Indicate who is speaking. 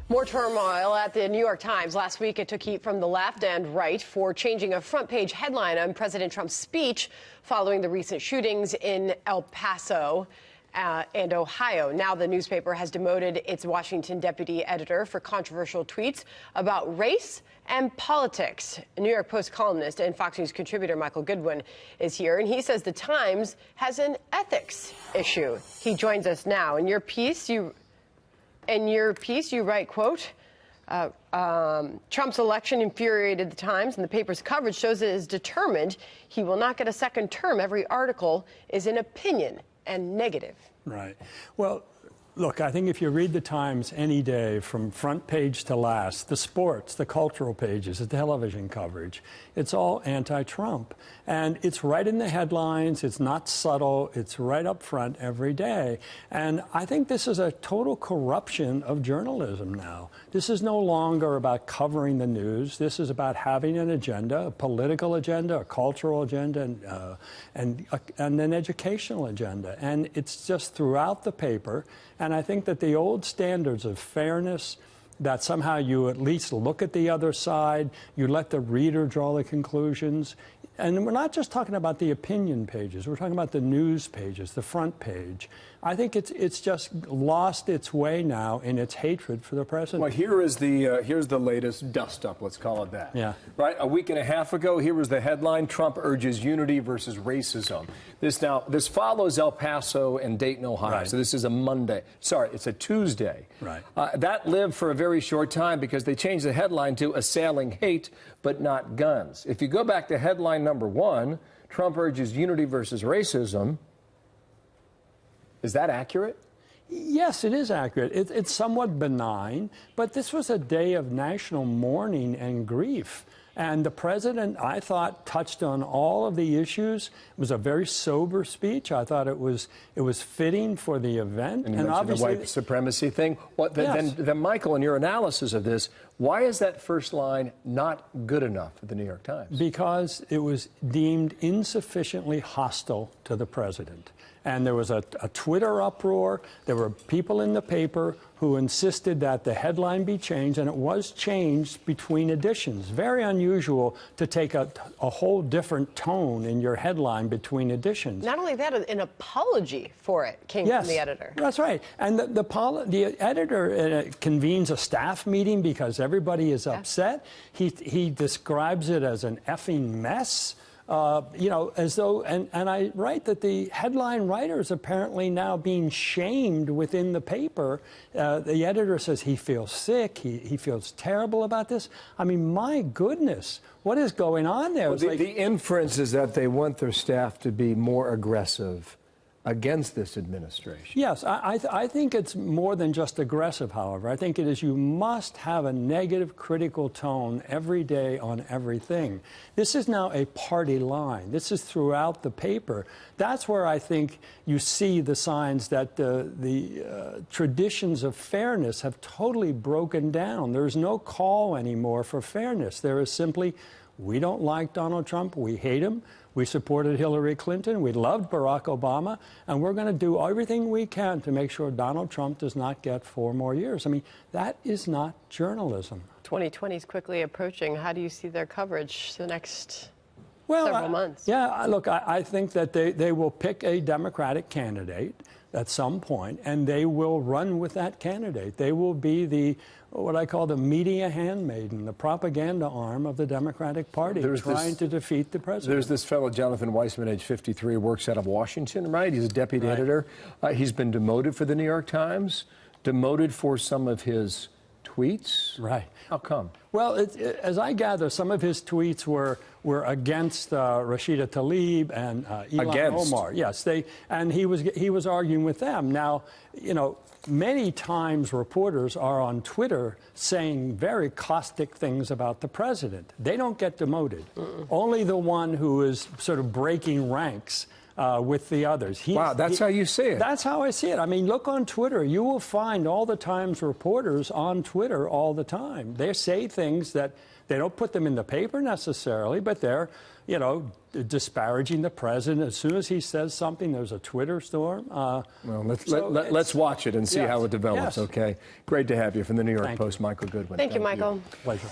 Speaker 1: More turmoil at the New York Times. Last week, it took heat from the left and right for changing a front-page headline on President Trump's speech following the recent shootings in El Paso and Ohio. Now the newspaper has demoted its Washington deputy editor for controversial tweets about race and politics. A New York Post columnist and Fox News contributor Michael Goodwin is here, and he says the Times has an ethics issue. He joins us now. In your piece, you write, quote, Trump's election infuriated the Times, and the paper's coverage shows it is determined he will not get a second term. Every article is an opinion and negative.
Speaker 2: Right. Well, look, I think if you read the Times any day from front page to last, the sports, the cultural pages, the television coverage, it's all anti-Trump. And it's right in the headlines. It's not subtle. It's right up front every day. And I think this is a total corruption of journalism now. This is no longer about covering the news. This is about having an agenda, a political agenda, a cultural agenda, and an educational agenda. And it's just throughout the paper. And I think that the old standards of fairness, that somehow you at least look at the other side, you let the reader draw the conclusions. And we're not just talking about the opinion pages. We're talking about the news pages, the front page. I think it's just lost its way now in its hatred for the president.
Speaker 3: Well, here's the latest dust-up, let's call it that.
Speaker 2: Yeah.
Speaker 3: Right? A week and a half ago, here was the headline, Trump urges unity versus racism. This follows El Paso and Dayton, Ohio.
Speaker 2: Right.
Speaker 3: So this is a Monday. Sorry, it's a Tuesday.
Speaker 2: Right.
Speaker 3: That lived for a very short time because they changed the headline to assailing hate but not guns. If you go back to headline number one, Trump urges unity versus racism, is that accurate?
Speaker 2: Yes, it is accurate. It's somewhat benign, but this was a day of national mourning and grief. And the president, I thought, touched on all of the issues. It was a very sober speech. I thought it was fitting for the event.
Speaker 3: And you mentioned the white supremacy thing.
Speaker 2: Yes.
Speaker 3: Then, Michael, in your analysis of this, why is that first line not good enough for the New York Times?
Speaker 2: Because it was deemed insufficiently hostile to the president. And there was a Twitter uproar. There were people in the paper who insisted that the headline be changed, and it was changed between editions. Very unusual to take a whole different tone in your headline between editions.
Speaker 1: Not only that, an apology for it came from the editor.
Speaker 2: That's right. And the editor convenes a staff meeting because everybody is upset. He describes it as an effing mess. As though, and I write that the headline writer is apparently now being shamed within the paper. The editor says he feels sick, he feels terrible about this. I mean, my goodness, what is going on there?
Speaker 3: Well, the inference is that they want their staff to be more aggressive against this administration.
Speaker 2: Yes, I think it's more than just aggressive, however. I think it is you must have a negative, critical tone every day on everything. This is now a party line. This is throughout the paper. That's where I think you see the signs that the traditions of fairness have totally broken down. There's no call anymore for fairness. There is simply, we don't like Donald Trump, we hate him. We supported Hillary Clinton. We loved Barack Obama. And we're going to do everything we can to make sure Donald Trump does not get 4 more years. I mean, that is not journalism.
Speaker 1: 2020 is quickly approaching. How do you see their coverage the next several months?
Speaker 2: Look, I think that they will pick a Democratic candidate at some point, and they will run with that candidate. They will be what I call the media handmaiden, the propaganda arm of the Democratic Party, trying to defeat the president.
Speaker 3: There's this fellow, Jonathan Weissman, age 53, works out of Washington, right? He's a deputy editor. He's been demoted for the New York Times, demoted for some of his tweets.
Speaker 2: Right.
Speaker 3: How come?
Speaker 2: Well, as I gather, some of his tweets were against Rashida Tlaib and Ilhan Omar. Yes, and he was arguing with them. Now, many times reporters are on Twitter saying very caustic things about the president. They don't get demoted. Only the one who is sort of breaking ranks with the others.
Speaker 3: Wow, that's how you see it.
Speaker 2: That's how I see it. I mean, look on Twitter. You will find all the Times reporters on Twitter all the time. They say things that they don't put them in the paper necessarily, but they're, you know, disparaging the president. As soon as he says something, there's a Twitter storm.
Speaker 3: Well, let's watch it and see how it develops,
Speaker 2: yes.
Speaker 3: okay? Great to have you from the New York Post, Michael Goodwin.
Speaker 1: Thank you, Michael.
Speaker 2: Pleasure.